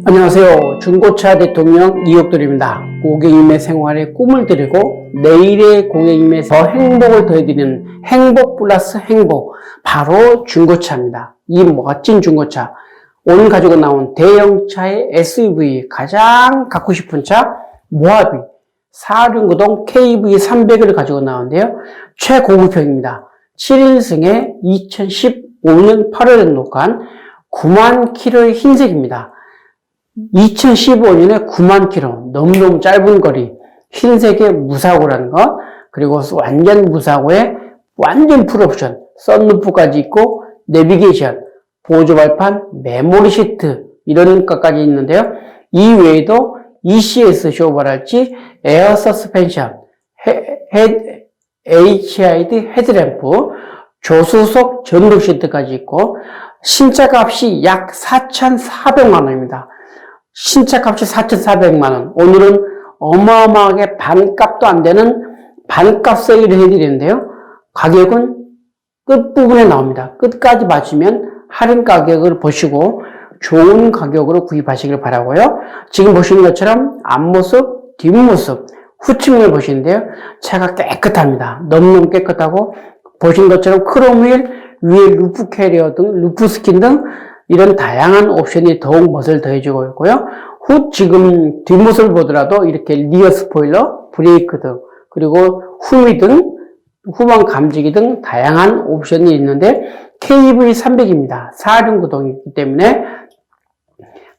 안녕하세요. 중고차 대통령 이혁돌입니다. 고객님의 생활에 꿈을 드리고 내일의 고객님의 더 행복을 더해드리는 행복 플러스 행복, 바로 중고차입니다. 이 멋진 중고차, 오늘 가지고 나온 대형차의 SUV, 가장 갖고 싶은 차 모하비 4륜구동 KV300을 가지고 나오는데요. 최고급형입니다. 7인승에 2015년 8월에 녹한 9만 킬로의 흰색입니다. 2015년에 9만 킬로, 너무너무 짧은 거리, 흰색의 무사고라는 거, 그리고 완전 무사고에 완전 풀옵션, 썬루프까지 있고, 내비게이션, 보조발판, 메모리 시트, 이런 것까지 있는데요. 이 외에도 ECS 쇼버랄지, 에어 서스펜션, HID 헤드램프, 조수석 전동 시트까지 있고, 신차 값이 약 4,400만 원입니다. 신차 값이 4,400만 원. 오늘은 어마어마하게 반값도 안 되는 반값 세일을 해드리는데요. 가격은 끝부분에 나옵니다. 끝까지 맞추면 할인 가격을 보시고 좋은 가격으로 구입하시길 바라고요. 지금 보시는 것처럼 앞모습, 뒷모습, 후측면을 보시는데요. 차가 깨끗합니다. 너무너무 깨끗하고, 보신 것처럼 크롬 휠, 위에 루프 캐리어 등, 루프 스킨 등 이런 다양한 옵션이 더욱 멋을 더해주고 있고요. 지금 뒷모습을 보더라도 이렇게 리어 스포일러, 브레이크 등, 그리고 후미 등, 후방 감지기 등 다양한 옵션이 있는데 KV300입니다. 4륜구동이기 때문에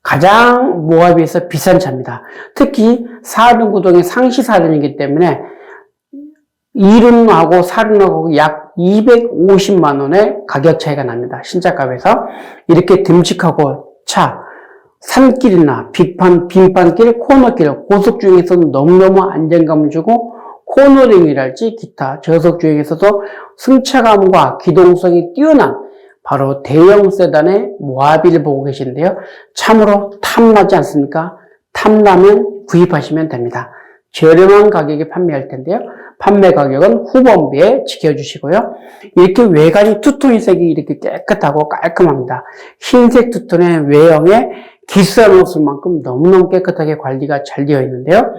가장 모하비에서 비싼 차입니다. 특히 4륜구동이 상시 4륜이기 때문에 2륜하고 4륜하고 약 250만 원의 가격 차이가 납니다. 신차값에서. 이렇게 듬직하고 차, 산길이나 빈판길, 코너길, 고속주행에서는 너무너무 안정감을 주고, 코너링이랄지 기타 저속주행에서도 승차감과 기동성이 뛰어난 바로 대형 세단의 모하비를 보고 계신데요. 참으로 탐나지 않습니까? 탐나면 구입하시면 됩니다. 저렴한 가격에 판매할 텐데요. 판매 가격은 후본부에 지켜주시고요. 이렇게 외관이 투톤색이 이렇게 깨끗하고 깔끔합니다. 흰색 투톤의 외형에 기스한 옷을 만큼 너무너무 깨끗하게 관리가 잘 되어 있는데요.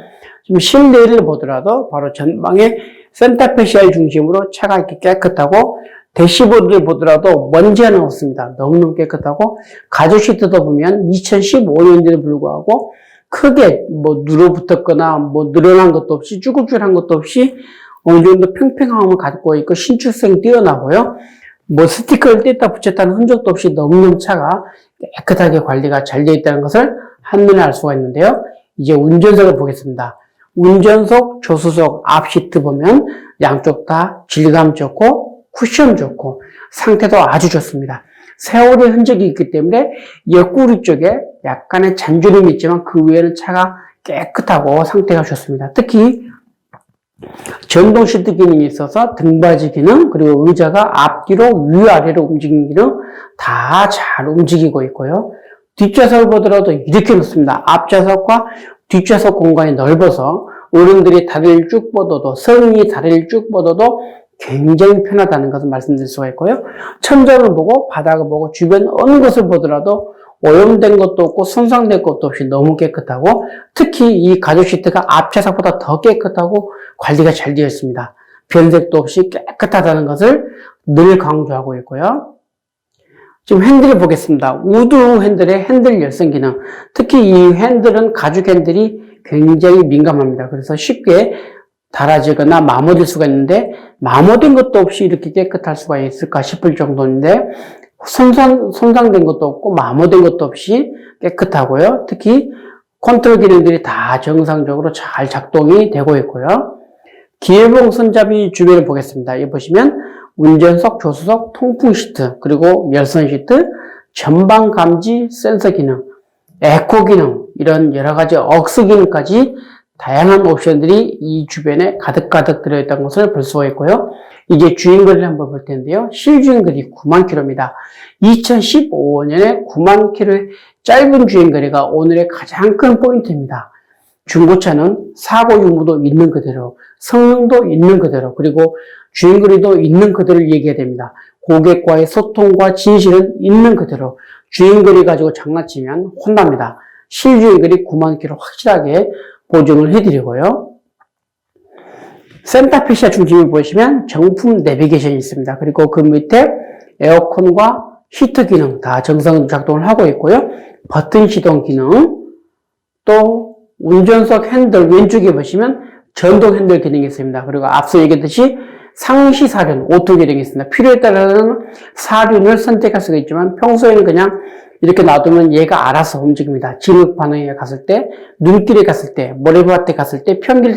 지금 실내를 보더라도 바로 전방에 센터페시아를 중심으로 차가 이렇게 깨끗하고, 대시보드를 보더라도 먼지 하나 없습니다. 너무너무 깨끗하고, 가죽 시트도 보면 2015년인데도 불구하고 크게 눌어붙었거나 늘어난 것도 없이, 쭈글쭈글한 것도 없이 어느 정도 평평함을 갖고 있고, 신축성이 뛰어나고요. 스티커를 뗐다 붙였다는 흔적도 없이 너무너무 차가 깨끗하게 관리가 잘 되어 있다는 것을 한눈에 알 수가 있는데요. 이제 운전석을 보겠습니다. 운전석, 조수석, 앞 시트 보면 양쪽 다 질감 좋고 쿠션 좋고 상태도 아주 좋습니다. 세월의 흔적이 있기 때문에 옆구리 쪽에 약간의 잔주름이 있지만 그 외에는 차가 깨끗하고 상태가 좋습니다. 특히 전동 시트 기능이 있어서 등받이 기능, 그리고 의자가 앞뒤로 위아래로 움직이는 기능 다 잘 움직이고 있고요. 뒷좌석을 보더라도 이렇게 놓습니다. 앞좌석과 뒷좌석 공간이 넓어서 어른들이 다리를 쭉 뻗어도, 성인이 다리를 쭉 뻗어도 굉장히 편하다는 것을 말씀드릴 수가 있고요. 천장을 보고 바닥을 보고 주변 어느 것을 보더라도 오염된 것도 없고 손상된 것도 없이 너무 깨끗하고, 특히 이 가죽 시트가 앞좌석보다 더 깨끗하고 관리가 잘 되어 있습니다. 변색도 없이 깨끗하다는 것을 늘 강조하고 있고요. 지금 핸들을 보겠습니다. 우드 핸들의 핸들 열선 기능. 특히 이 핸들은 가죽 핸들이 굉장히 민감합니다. 그래서 쉽게 닳아지거나 마모될 수가 있는데, 마모된 것도 없이 이렇게 깨끗할 수가 있을까 싶을 정도인데, 손상된 것도 없고 마모된 것도 없이 깨끗하고요. 특히 컨트롤 기능들이 다 정상적으로 잘 작동이 되고 있고요. 기어봉 손잡이 주변을 보겠습니다. 여기 보시면 운전석, 조수석, 통풍 시트, 그리고 열선 시트, 전방 감지 센서 기능, 에코 기능, 이런 여러 가지 억스 기능까지 다양한 옵션들이 이 주변에 가득가득 들어있다는 것을 볼 수가 있고요. 이제 주행거리를 한번 볼 텐데요. 실주행거리 9만 킬로입니다. 2015년에 9만 킬로의 짧은 주행거리가 오늘의 가장 큰 포인트입니다. 중고차는 사고 유무도 있는 그대로, 성능도 있는 그대로, 그리고 주행거리도 있는 그대로 얘기해야 됩니다. 고객과의 소통과 진실은 있는 그대로, 주행거리 가지고 장난치면 혼납니다. 실주행거리 9만 킬로 확실하게 보증을 해드리고요. 센터페시아 중심을 보시면 정품 내비게이션이 있습니다. 그리고 그 밑에 에어컨과 히터 기능 다 정상 작동을 하고 있고요. 버튼 시동 기능, 또 운전석 핸들 왼쪽에 보시면 전동 핸들 기능이 있습니다. 그리고 앞서 얘기했듯이 상시 사륜, 오토 기능이 있습니다. 필요에 따라서는 사륜을 선택할 수가 있지만 평소에는 그냥 이렇게 놔두면 얘가 알아서 움직입니다. 진흙 반응에 갔을 때, 눈길에 갔을 때, 모래밭에 갔을 때, 평길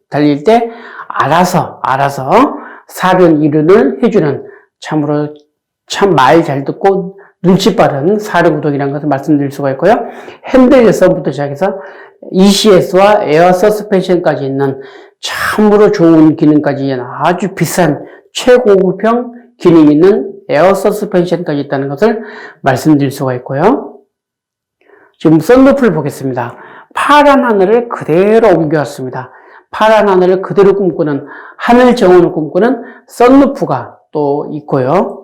달릴 때 알아서 사륜 이륜을 해주는 참으로 참 말 잘 듣고 눈치 빠른 사륜 구동이라는 것을 말씀드릴 수가 있고요. 핸들 열선부터 시작해서 ECS와 에어 서스펜션까지 있는 참으로 좋은 기능까지 아주 비싼 최고급형 기능이 있는 에어 서스펜션까지 있다는 것을 말씀드릴 수가 있고요. 지금 썬루프를 보겠습니다. 파란 하늘을 그대로 옮겨왔습니다. 파란 하늘을 그대로 꿈꾸는, 하늘 정원을 꿈꾸는 썬루프가 또 있고요.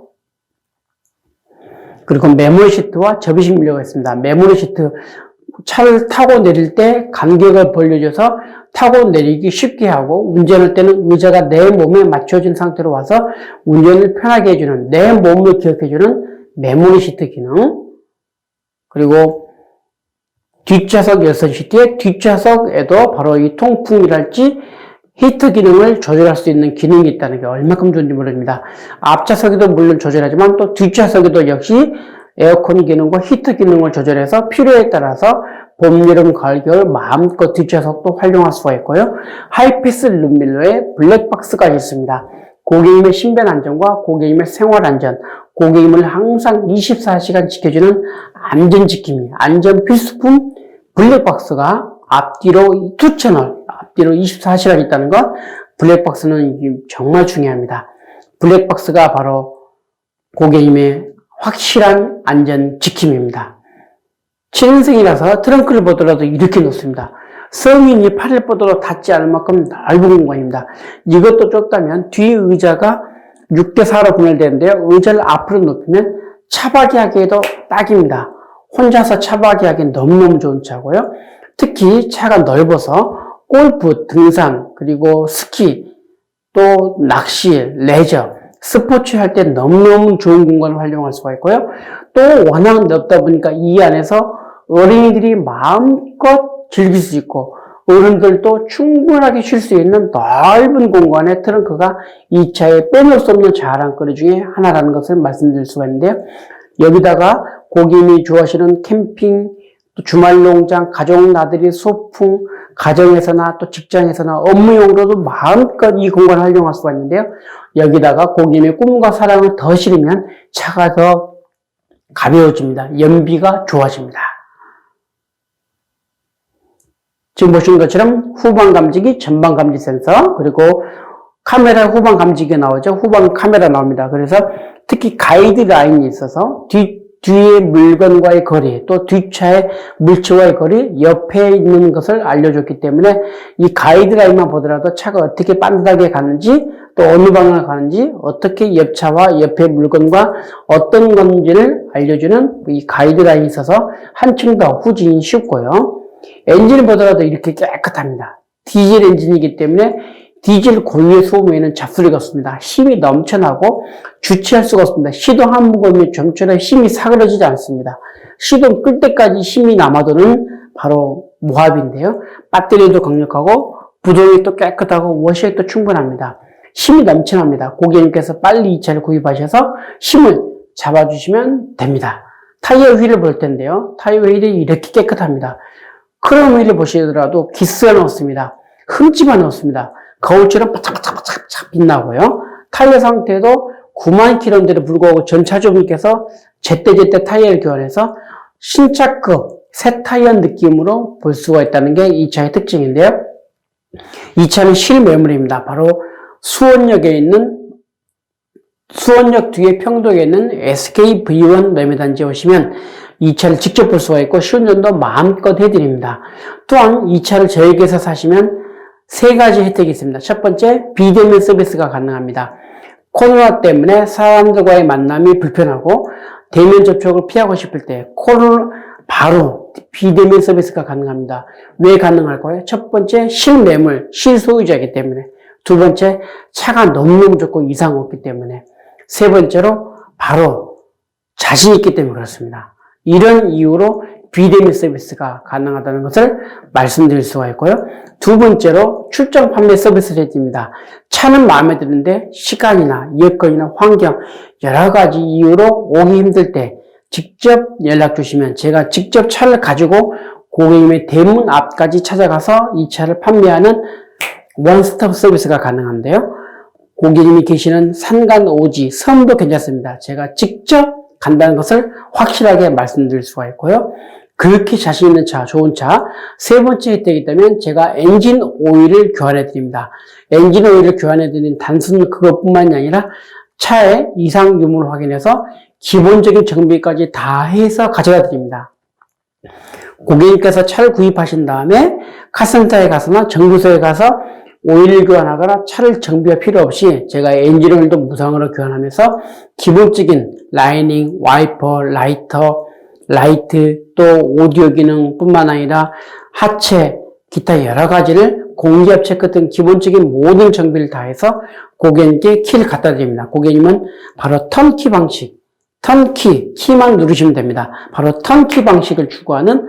그리고 메모리 시트와 접이식 밀려가 있습니다. 메모리 시트, 차를 타고 내릴 때 간격을 벌려줘서 타고 내리기 쉽게 하고, 운전할 때는 의자가 내 몸에 맞춰진 상태로 와서 운전을 편하게 해주는, 내 몸을 기억해주는 메모리 시트 기능. 그리고 뒷좌석 열선 시트의 뒷좌석에도 바로 이 통풍이랄지 히터 기능을 조절할 수 있는 기능이 있다는 게 얼마큼 좋은지 모릅니다. 앞좌석에도 물론 조절하지만 또 뒷좌석에도 역시 에어컨 기능과 히터 기능을 조절해서 필요에 따라서 봄, 여름, 가을, 겨울 마음껏 뒷좌석도 활용할 수가 있고요. 하이패스 룸밀러에 블랙박스가 있습니다. 고객님의 신변 안전과 고객님의 생활 안전, 고객님을 항상 24시간 지켜주는 안전 지킴이, 안전 필수품 블랙박스가 앞뒤로 2채널, 앞뒤로 24시간 있다는 것, 블랙박스는 정말 중요합니다. 블랙박스가 바로 고객님의 확실한 안전 지킴입니다. 7인승이라서 트렁크를 보더라도 이렇게 놓습니다. 성인이 팔을 뻗어도 닿지 않을 만큼 넓은 공간입니다. 이것도 좁다면 뒤 의자가 6대4로 분할되는데요. 의자를 앞으로 높이면 차박이 하기에도 딱입니다. 혼자서 차박이 하기엔 너무너무 좋은 차고요. 특히 차가 넓어서 골프, 등산, 그리고 스키, 또 낚시, 레저, 스포츠 할 때 너무너무 좋은 공간을 활용할 수가 있고요. 또 워낙 넓다 보니까 이 안에서 어린이들이 마음껏 즐길 수 있고 어른들도 충분하게 쉴 수 있는 넓은 공간의 트렁크가 이 차에 빼놓을 수 없는 자랑거리 중에 하나라는 것을 말씀드릴 수가 있는데요. 여기다가 고객님이 좋아하시는 캠핑, 또 주말 농장, 가족 나들이 소풍, 가정에서나 또 직장에서나 업무용으로도 마음껏 이 공간을 활용할 수가 있는데요. 여기다가 고객님의 꿈과 사랑을 더 실으면 차가 더 가벼워집니다. 연비가 좋아집니다. 지금 보시는 것처럼 후방 감지기, 전방 감지 센서, 그리고 카메라 후방 감지기가 나오죠. 후방 카메라 나옵니다. 그래서 특히 가이드라인이 있어서 뒤에 물건과의 거리, 또 뒷차의 물체와의 거리, 옆에 있는 것을 알려줬기 때문에 이 가이드라인만 보더라도 차가 어떻게 반듯하게 가는지, 또 어느 방향을 가는지, 어떻게 옆차와 옆에 물건과 어떤 건지를 알려주는 이 가이드라인이 있어서 한층 더 후진이 쉽고요. 엔진을 보더라도 이렇게 깨끗합니다. 디젤 엔진이기 때문에 디젤 고유의 소음에는 잡소리가 없습니다. 힘이 넘쳐나고 주체할 수가 없습니다. 시동 한 번 걸면 좀처럼 힘이 사그러지지 않습니다. 시동 끌 때까지 힘이 남아도는 바로 모합인데요. 배터리도 강력하고 부동이 또 깨끗하고 워시액도 충분합니다. 힘이 넘쳐납니다. 고객님께서 빨리 이 차를 구입하셔서 힘을 잡아주시면 됩니다. 타이어 휠을 볼 텐데요. 타이어 휠이 이렇게 깨끗합니다. 크롬 휠을 보시더라도 기스가 없습니다. 흠집은 없습니다. 거울처럼 바짝바짝 빛나고요. 타이어 상태도 9만 킬로인데도 불구하고 전 차주분께서 제때제때 타이어를 교환해서 신차급 새 타이어 느낌으로 볼 수가 있다는 게 이 차의 특징인데요. 이 차는 실매물입니다. 바로 수원역 뒤에 평도에 있는 SK V1 매매단지에 오시면 이 차를 직접 볼 수가 있고 시운전도 마음껏 해드립니다. 또한 이 차를 저에게서 사시면 3가지 혜택이 있습니다. 첫 번째, 비대면 서비스가 가능합니다. 코로나 때문에 사람들과의 만남이 불편하고 대면 접촉을 피하고 싶을 때 바로 비대면 서비스가 가능합니다. 왜 가능할까요? 첫 번째, 실매물, 실소유자이기 때문에. 두 번째, 차가 너무너무 좋고 이상 없기 때문에. 세 번째로, 바로 자신 있기 때문에 그렇습니다. 이런 이유로 비대면 서비스가 가능하다는 것을 말씀드릴 수가 있고요. 두 번째로, 출장 판매 서비스를 해드립니다. 차는 마음에 드는데 시간이나 여건이나 환경, 여러 가지 이유로 오기 힘들 때 직접 연락 주시면 제가 직접 차를 가지고 고객님의 대문 앞까지 찾아가서 이 차를 판매하는 원스톱 서비스가 가능한데요. 고객님이 계시는 산간, 오지, 섬도 괜찮습니다. 제가 직접 간다는 것을 확실하게 말씀드릴 수가 있고요. 그렇게 자신 있는 차, 좋은 차. 세 번째 혜택이 있다면 제가 엔진 오일을 교환해 드립니다. 엔진 오일을 교환해 드리는 단순 그것뿐만이 아니라 차의 이상 유무를 확인해서 기본적인 정비까지 다 해서 가져다 드립니다. 고객님께서 차를 구입하신 다음에 카센터에 가서나 정비소에 가서 오일을 교환하거나 차를 정비할 필요 없이 제가 엔진 오일도 무상으로 교환하면서 기본적인 라이닝, 와이퍼, 라이터, 라이트, 또 오디오 기능뿐만 아니라 하체, 기타 여러 가지를 공기압 체크 등 기본적인 모든 정비를 다 해서 고객님께 키를 갖다 드립니다. 고객님은 바로 턴키 방식, 턴키, 키만 누르시면 됩니다. 바로 턴키 방식을 추구하는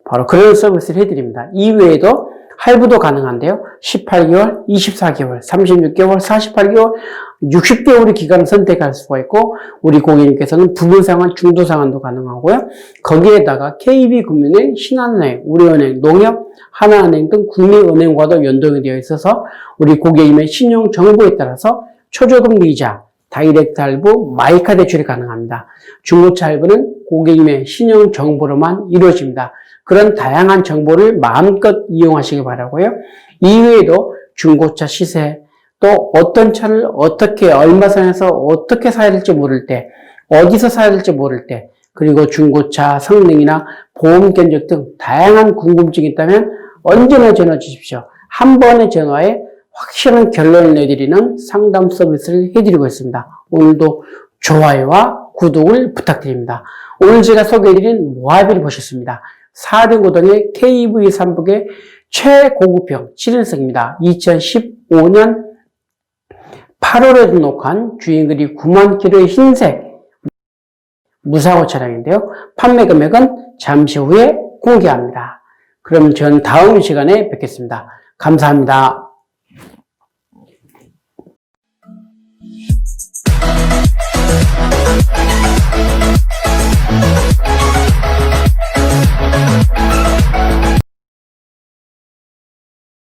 바로 그런 서비스를 해드립니다. 이외에도 할부도 가능한데요. 18개월, 24개월, 36개월, 48개월, 60개월의 기간을 선택할 수가 있고 우리 고객님께서는 부분상환, 중도상환도 가능하고요. 거기에다가 KB금융은행, 신한은행, 우리은행, 농협, 하나은행 등 국내은행과도 연동이 되어 있어서 우리 고객님의 신용 정보에 따라서 초저금리 이자, 다이렉트 할부, 마이카 대출이 가능합니다. 중고차 할부는 고객님의 신용 정보로만 이루어집니다. 그런 다양한 정보를 마음껏 이용하시기 바라고요. 이외에도 중고차 시세, 또 어떤 차를 어떻게 얼마 선에서 어떻게 사야 될지 모를 때, 어디서 사야 될지 모를 때, 그리고 중고차 성능이나 보험 견적 등 다양한 궁금증이 있다면 언제나 전화 주십시오. 한 번의 전화에 확실한 결론을 내드리는 상담 서비스를 해드리고 있습니다. 오늘도 좋아요와 구독을 부탁드립니다. 오늘 제가 소개해드린 모하비를 보셨습니다. 4등고등의 KV3북의 최고급형 7인승입니다. 2015년 8월에 등록한 주행거리 9만 킬로의 흰색 무사고 차량인데요. 판매 금액은 잠시 후에 공개합니다. 그럼 전 다음 시간에 뵙겠습니다. 감사합니다.